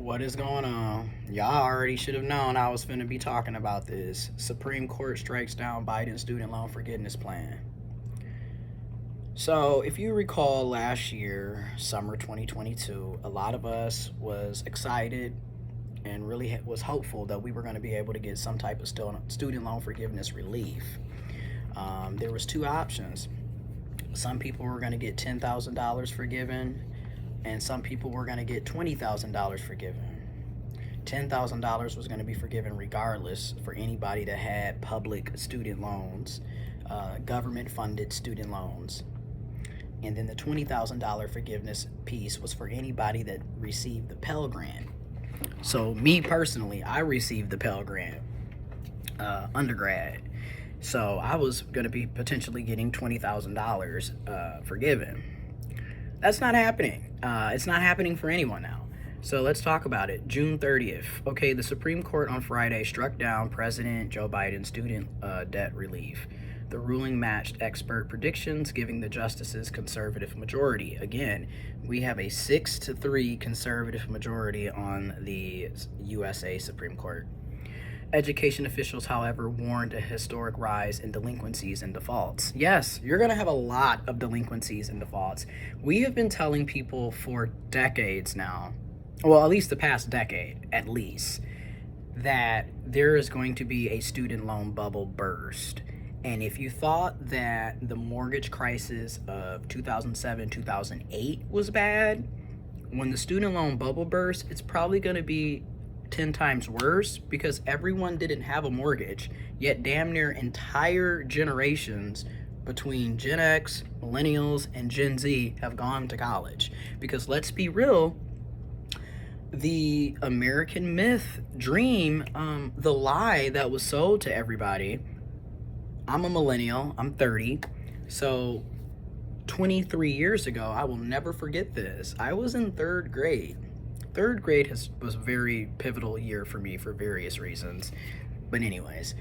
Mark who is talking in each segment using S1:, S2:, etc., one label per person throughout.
S1: What is going on? Y'all already should have known I was finna be talking about this. Supreme Court strikes down Biden student loan forgiveness plan. So, if you recall last year, summer 2022, a lot of us was excited and really was hopeful that we were going to be able to get some type of student loan forgiveness relief. There was two options. Some people were going to get $10,000 forgiven, and some people were going to get $20,000 forgiven. $10,000 was going to be forgiven regardless for anybody that had public student loans, government-funded student loans. And then the $20,000 forgiveness piece was for anybody that received the Pell Grant. So me personally, I received the Pell Grant undergrad. So I was going to be potentially getting $20,000 forgiven. That's not happening. It's not happening for anyone now. So let's talk about it. June 30th. Okay, the Supreme Court on Friday struck down President Joe Biden's student debt relief. The ruling matched expert predictions, giving the justices conservative majority. Again, we have a 6-3 conservative majority on the USA Supreme Court. Education officials, however, warned a historic rise in delinquencies and defaults. Yes, you're going to have a lot of delinquencies and defaults. We have been telling people for decades now, well, at least the past decade, at least, that there is going to be a student loan bubble burst. And if you thought that the mortgage crisis of 2007, 2008 was bad, when the student loan bubble bursts, it's probably going to be 10 times worse because everyone didn't have a mortgage, yet damn near entire generations between Gen X, millennials, and Gen Z have gone to college. Because let's be real, the American myth, dream, the lie that was sold to everybody. I'm a millennial, I'm 30, so 23 years ago, I will never forget this. I was in third grade. Third grade was a very pivotal year for me for various reasons. But anyways,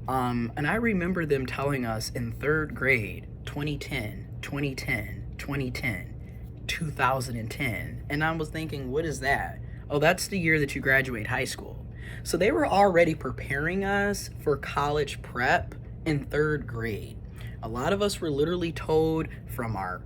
S1: and I remember them telling us in third grade, 2010, 2010, 2010, 2010. And I was thinking, what is that? Oh, that's the year that you graduate high school. So they were already preparing us for college prep in third grade. A lot of us were literally told from our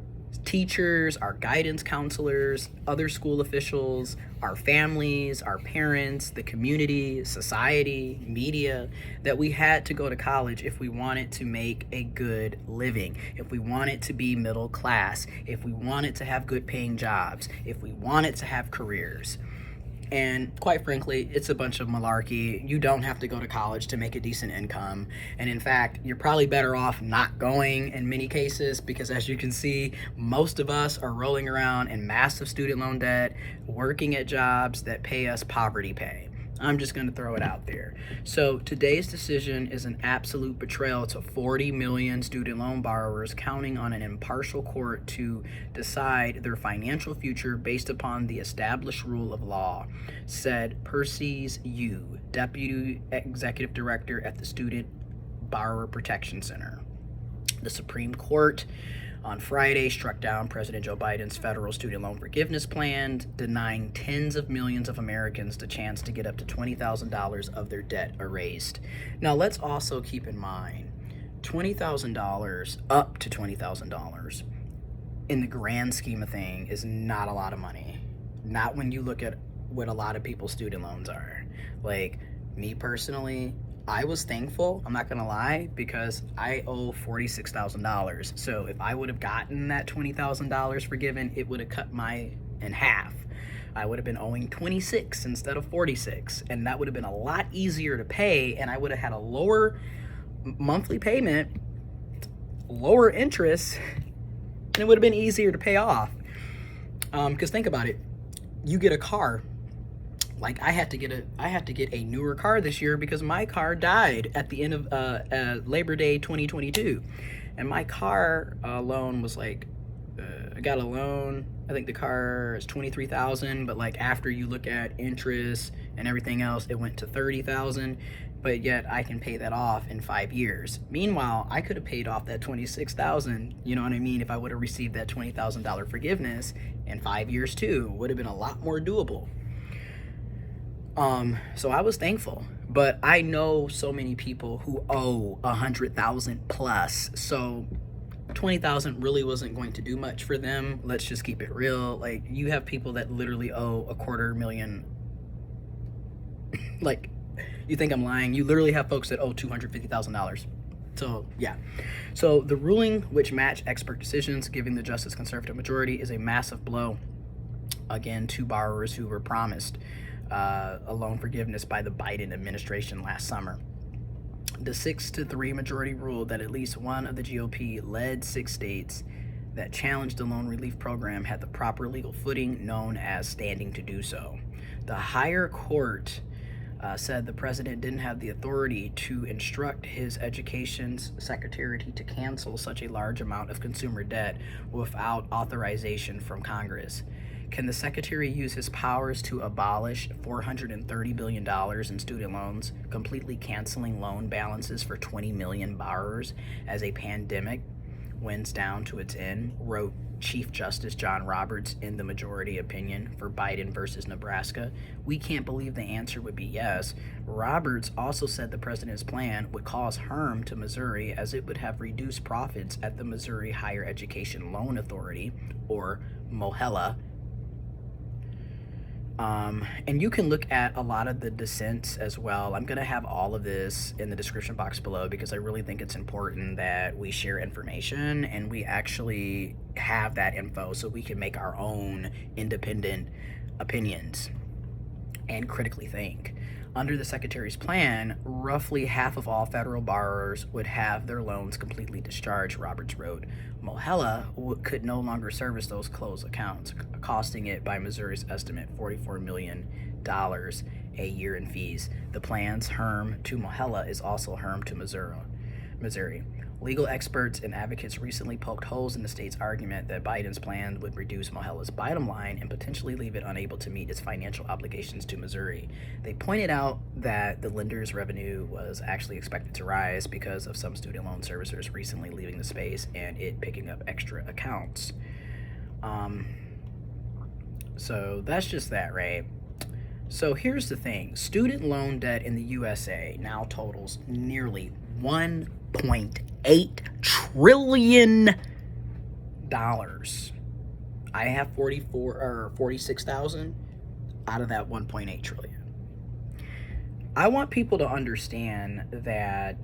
S1: teachers, our guidance counselors, other school officials, our families, our parents, the community, society, media, that we had to go to college if we wanted to make a good living, if we wanted to be middle class, if we wanted to have good paying jobs, if we wanted to have careers. And quite frankly, it's a bunch of malarkey. You don't have to go to college to make a decent income. And in fact, you're probably better off not going in many cases because as you can see, most of us are rolling around in massive student loan debt, working at jobs that pay us poverty pay. I'm just going to throw it out there. So today's decision is an absolute betrayal to 40 million student loan borrowers counting on an impartial court to decide their financial future based upon the established rule of law, said Persis Yu, Deputy Executive Director at the Student Borrower Protection Center. The Supreme Court on Friday struck down President Joe Biden's federal student loan forgiveness plan, denying tens of millions of Americans the chance to get up to $20,000 of their debt erased. Now, let's also keep in mind, $20,000, up to $20,000, in the grand scheme of things, is not a lot of money. Not when you look at what a lot of people's student loans are. Like, me personally, I was thankful, I'm not gonna lie, because I owe $46,000. So if I would have gotten that $20,000 forgiven, it would have cut my in half. I would have been owing 26 instead of 46, and that would have been a lot easier to pay, and I would have had a lower monthly payment, lower interest, and it would have been easier to pay off. Because think about it, you get a car. Like I had to get a newer car this year because my car died at the end of Labor Day 2022, and my car loan was like, I got a loan. I think the car is $23,000, but like after you look at interest and everything else, it went to $30,000. But yet I can pay that off in 5 years. Meanwhile, I could have paid off that $26,000. You know what I mean? If I would have received that $20,000 forgiveness in 5 years too, would have been a lot more doable. So I was thankful, but I know so many people who owe 100,000 plus. So 20,000 really wasn't going to do much for them. Let's just keep it real. Like, you have people that literally owe $250,000. Like, you think I'm lying? You literally have folks that owe $250,000. So yeah. So the ruling, which matched expert decisions, giving the Justice Conservative majority, is a massive blow again to borrowers who were promised a loan forgiveness by the Biden administration last summer. The 6-3 majority ruled that at least one of the GOP-led 6 states that challenged the loan relief program had the proper legal footing, known as standing to do so. The higher court said the president didn't have the authority to instruct his education secretary to cancel such a large amount of consumer debt without authorization from Congress. Can the secretary use his powers to abolish $430 billion in student loans, completely canceling loan balances for 20 million borrowers as a pandemic winds down to its end, wrote Chief Justice John Roberts in the majority opinion for Biden versus Nebraska? We can't believe the answer would be yes. Roberts also said the president's plan would cause harm to Missouri, as it would have reduced profits at the Missouri Higher Education Loan Authority, or MOHELA. And you can look at a lot of the dissents as well. I'm going to have all of this in the description box below, because I really think it's important that we share information and we actually have that info so we can make our own independent opinions and critically think. Under the Secretary's plan, roughly half of all federal borrowers would have their loans completely discharged, Roberts wrote. MOHELA could no longer service those closed accounts, costing it, by Missouri's estimate, $44 million a year in fees. The plan's harm to MOHELA is also harm to Missouri. Legal experts and advocates recently poked holes in the state's argument that Biden's plan would reduce MOHELA's bottom line and potentially leave it unable to meet its financial obligations to Missouri. They pointed out that the lender's revenue was actually expected to rise because of some student loan servicers recently leaving the space and it picking up extra accounts. So that's just that, right? So here's the thing. Student loan debt in the USA now totals nearly $1.8 trillion. I have 46,000 out of that 1.8 trillion. I want people to understand that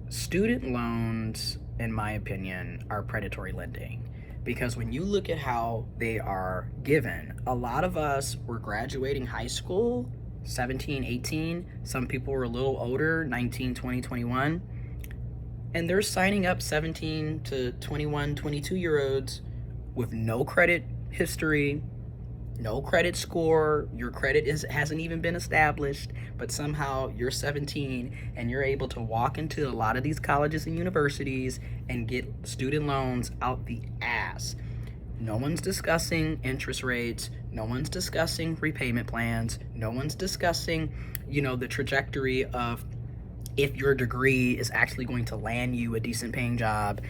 S1: student loans, in my opinion, are predatory lending. Because when you look at how they are given, a lot of us were graduating high school 17, 18. Some people were a little older, 19, 20, 21. And they're signing up 17 to 21, 22-year-olds with no credit history, no credit score. Your credit hasn't even been established, but somehow you're 17 and you're able to walk into a lot of these colleges and universities and get student loans out the ass. No one's discussing interest rates. No one's discussing repayment plans. No one's discussing, the trajectory of if your degree is actually going to land you a decent paying job.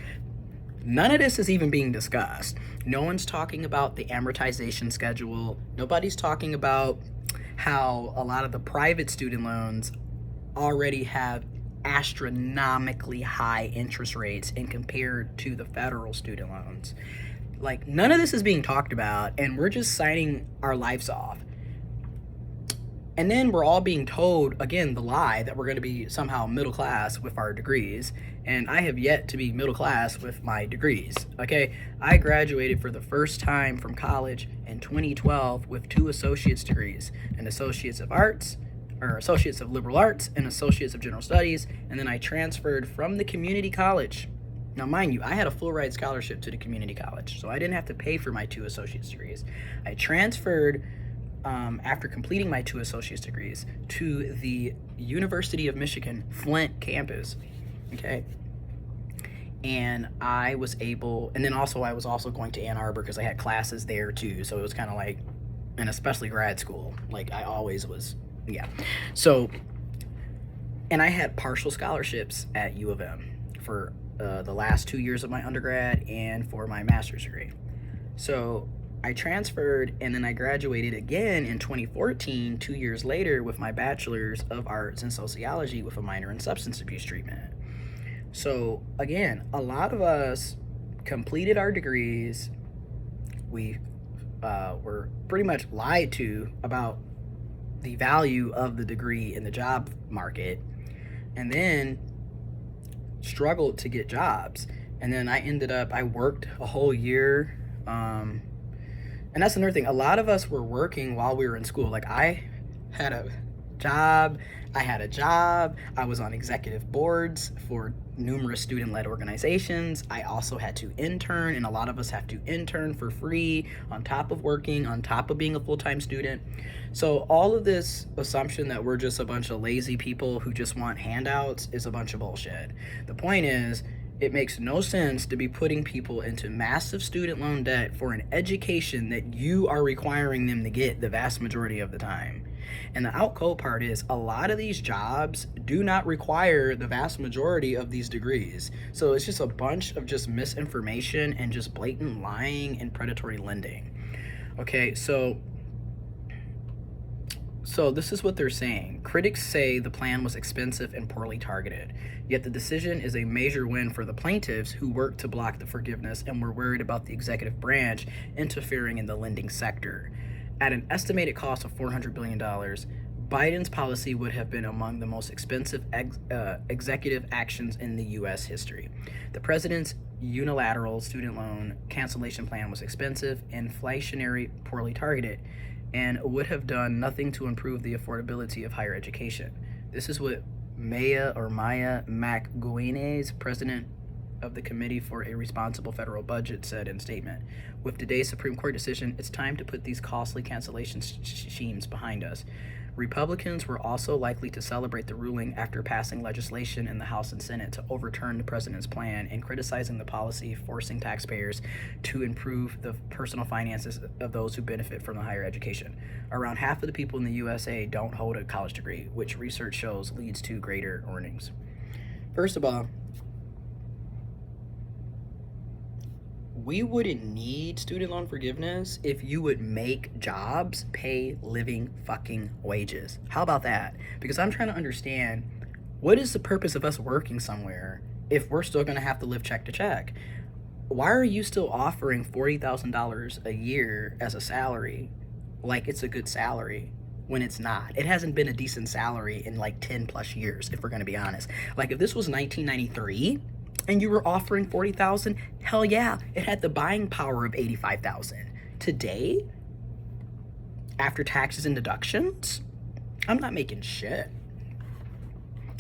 S1: None of this is even being discussed. No one's talking about the amortization schedule. Nobody's talking about how a lot of the private student loans already have astronomically high interest rates and compared to the federal student loans. Like, none of this is being talked about, and we're just signing our lives off. And then we're all being told, again, the lie that we're going to be somehow middle class with our degrees. And I have yet to be middle class with my degrees, okay? I graduated for the first time from college in 2012 with 2 associate's degrees, an Associates of Arts, or Associates of Liberal Arts, and Associates of General Studies. And then I transferred from the community college. Now, mind you, I had a full ride scholarship to the community college, so I didn't have to pay for my 2 associate's degrees. I transferred after completing my 2 associate's degrees to the University of Michigan Flint campus, okay? And I was able, and then also I was also going to Ann Arbor because I had classes there too, so it was kind of like, and especially grad school, like I always was, yeah. So, and I had partial scholarships at U of M for the last 2 years of my undergrad and for my master's degree. So I transferred and then I graduated again in 2014, 2 years later, with my bachelor's of arts in sociology with a minor in substance abuse treatment. So again, a lot of us completed our degrees. We were pretty much lied to about the value of the degree in the job market, and then struggled to get jobs. And then I worked a whole year. And that's another thing. A lot of us were working while we were in school. Like, I had a job. I was on executive boards for numerous student-led organizations. I also had to intern, and a lot of us have to intern for free on top of working, on top of being a full-time student. So all of this assumption that we're just a bunch of lazy people who just want handouts is a bunch of bullshit. The point is, it makes no sense to be putting people into massive student loan debt for an education that you are requiring them to get the vast majority of the time. And the out cold part is, a lot of these jobs do not require the vast majority of these degrees. So it's just a bunch of just misinformation and just blatant lying and predatory lending. Okay, so this is what they're saying. Critics say the plan was expensive and poorly targeted, yet the decision is a major win for the plaintiffs who worked to block the forgiveness and were worried about the executive branch interfering in the lending sector. At an estimated cost of $400 billion, Biden's policy would have been among the most expensive executive actions in the U.S. history. The president's unilateral student loan cancellation plan was expensive, inflationary, poorly targeted, and would have done nothing to improve the affordability of higher education. This is what Maya McGuinness, president of the Committee for a Responsible Federal Budget, said in a statement. With today's Supreme Court decision, it's time to put these costly cancellation schemes behind us. Republicans were also likely to celebrate the ruling after passing legislation in the House and Senate to overturn the president's plan and criticizing the policy forcing taxpayers to improve the personal finances of those who benefit from the higher education. Around half of the people in the USA don't hold a college degree, which research shows leads to greater earnings. First of all, we wouldn't need student loan forgiveness if you would make jobs pay living fucking wages. How about that? Because I'm trying to understand, what is the purpose of us working somewhere if we're still going to have to live check to check? Why are you still offering $40,000 a year as a salary like it's a good salary when it's not? It hasn't been a decent salary in like 10 plus years, if we're going to be honest. Like, if this was 1993 and you were offering $40,000, hell yeah, it had the buying power of $85,000. Today, after taxes and deductions, I'm not making shit.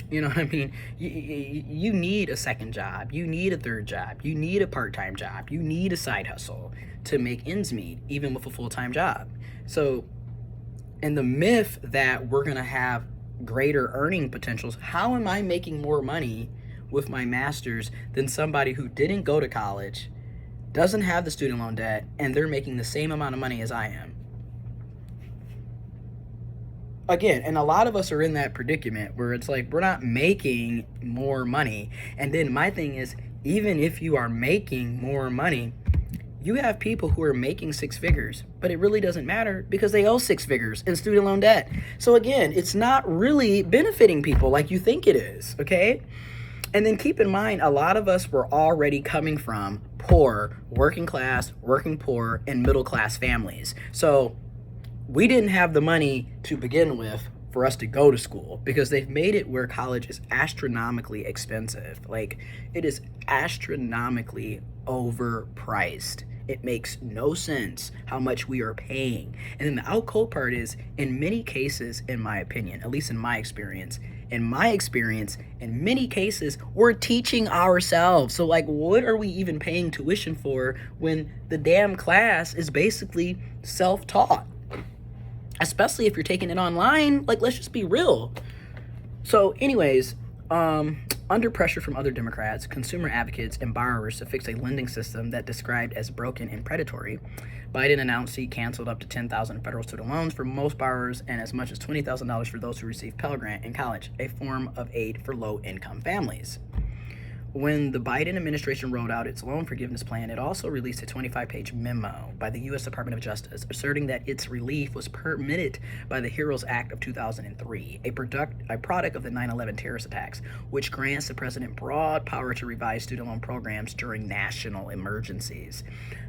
S1: You know what I mean? You need a second job. You need a third job. You need a part-time job. You need a side hustle to make ends meet, even with a full-time job. So, and the myth that we're going to have greater earning potentials, how am I making more money with my master's than somebody who didn't go to college, doesn't have the student loan debt, and they're making the same amount of money as I am? Again, and a lot of us are in that predicament where it's like, we're not making more money. And then my thing is, even if you are making more money, you have people who are making six figures, but it really doesn't matter because they owe six figures in student loan debt. So again, it's not really benefiting people like you think it is, okay? And then keep in mind, a lot of us were already coming from poor, working class, working poor, and middle class families. So we didn't have the money to begin with for us to go to school because they've made it where college is astronomically expensive. Like, it is astronomically overpriced. It makes no sense how much we are paying. And then the out cold part is, in many cases, in my opinion, at least in my experience, in many cases, we're teaching ourselves. So like, what are we even paying tuition for when the damn class is basically self-taught? Especially if you're taking it online, like, let's just be real. So anyways, under pressure from other Democrats, consumer advocates, and borrowers to fix a lending system that described as broken and predatory, Biden announced he canceled up to $10,000 federal student loans for most borrowers and as much as $20,000 for those who receive Pell Grant in college, a form of aid for low-income families. When the Biden administration rolled out its loan forgiveness plan, it also released a 25-page memo by the U.S. Department of Justice asserting that its relief was permitted by the HEROES Act of 2003, a product of the 9/11 terrorist attacks, which grants the president broad power to revise student loan programs during national emergencies.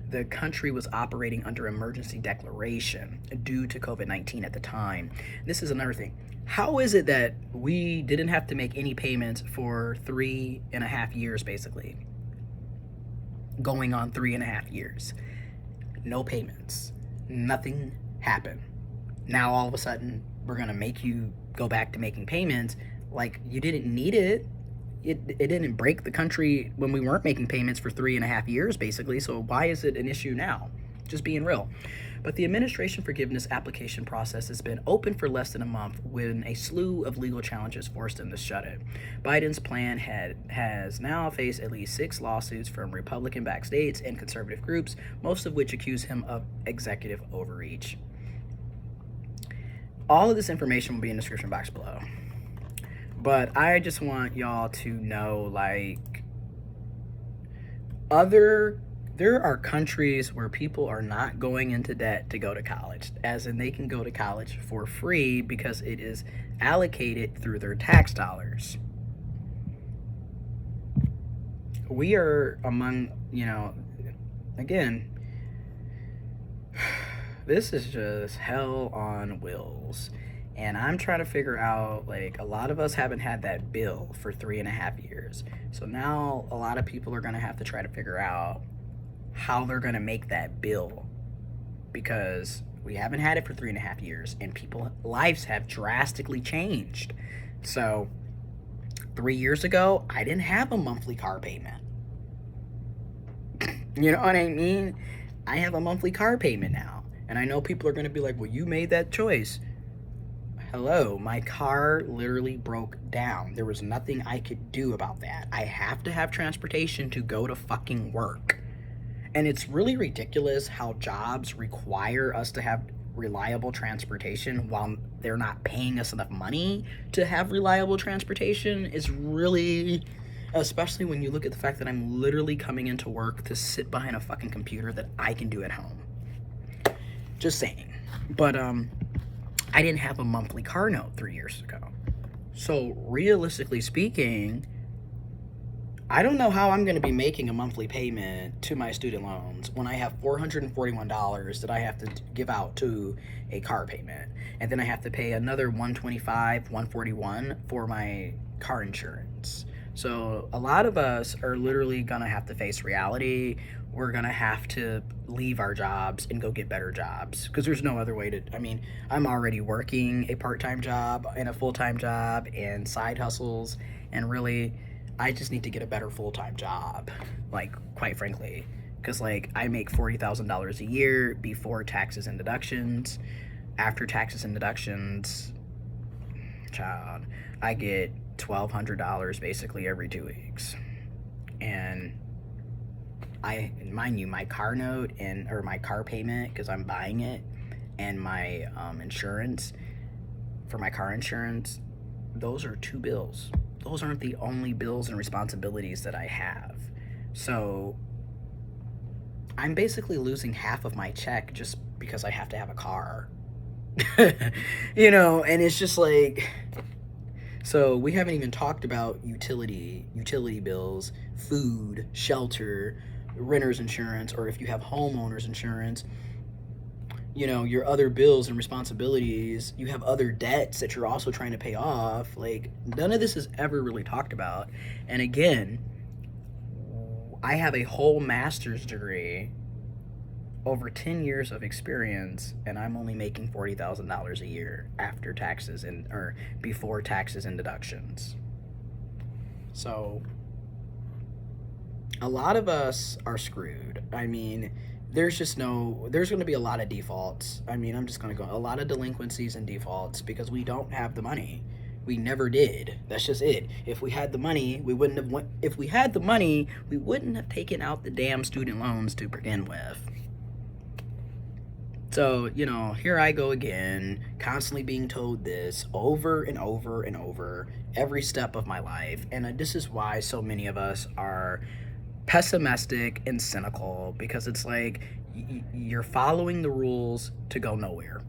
S1: The country was operating under emergency declaration due to COVID-19 at the time. This is another thing. How is it that we didn't have to make any payments for 3.5 years, basically? Going on 3.5 years. No payments. Nothing happened. Now all of a sudden, we're going to make you go back to making payments like you didn't need it. It didn't break the country when we weren't making payments for 3.5 years, basically. So why is it an issue now? Just being real. But the administration forgiveness application process has been open for less than a month when a slew of legal challenges forced them to shut it. Biden's plan has now faced at least 6 lawsuits from Republican-backed states and conservative groups, most of which accuse him of executive overreach. All of this information will be in the description box below. But I just want y'all to know, like, there are countries where people are not going into debt to go to college, as in they can go to college for free because it is allocated through their tax dollars. We are among, again, this is just hell on wheels. And I'm trying to figure out, like, a lot of us haven't had that bill for 3.5 years. So now a lot of people are going to have to try to figure out how they're going to make that bill, because we haven't had it for 3.5 years and people's lives have drastically changed. So 3 years ago, I didn't have a monthly car payment. You know what I mean? I have a monthly car payment now. And I know people are going to be like, well, you made that choice. Hello, my car literally broke down. There was nothing I could do about that. I have to have transportation to go to fucking work. And it's really ridiculous how jobs require us to have reliable transportation while they're not paying us enough money to have reliable transportation. Is really, especially when you look at the fact that I'm literally coming into work to sit behind a fucking computer that I can do at home. Just saying. But, I didn't have a monthly car note 3 years ago. So realistically speaking, I don't know how I'm going to be making a monthly payment to my student loans when I have $441 that I have to give out to a car payment. And then I have to pay another $125, $141 for my car insurance. So a lot of us are literally going to have to face reality. We're going to have to leave our jobs and go get better jobs, because there's no other way to, I'm already working a part-time job and a full-time job and side hustles, and really, I just need to get a better full-time job, like, quite frankly, because, like, I make $40,000 a year before taxes and deductions. After taxes and deductions, child, I get $1,200 basically every 2 weeks. And mind you, my car note or my car payment, because I'm buying it, and my insurance for my car insurance, those are 2 bills. Those aren't the only bills and responsibilities that I have. So I'm basically losing half of my check just because I have to have a car. And it's just like, so we haven't even talked about utility bills, food, shelter, renter's insurance, or if you have homeowner's insurance, your other bills and responsibilities. You have other debts that you're also trying to pay off. Like, none of this is ever really talked about. And again, I have a whole master's degree, over 10 years of experience, and I'm only making $40,000 a year after taxes or before taxes and deductions. So a lot of us are screwed. There's going to be a lot of defaults. I'm just going to go, a lot of delinquencies and defaults, because we don't have the money. We never did. That's just it. If we had the money, we wouldn't have taken out the damn student loans to begin with. So, here I go again, constantly being told this over and over and over every step of my life. And this is why so many of us are pessimistic and cynical, because it's like you're following the rules to go nowhere.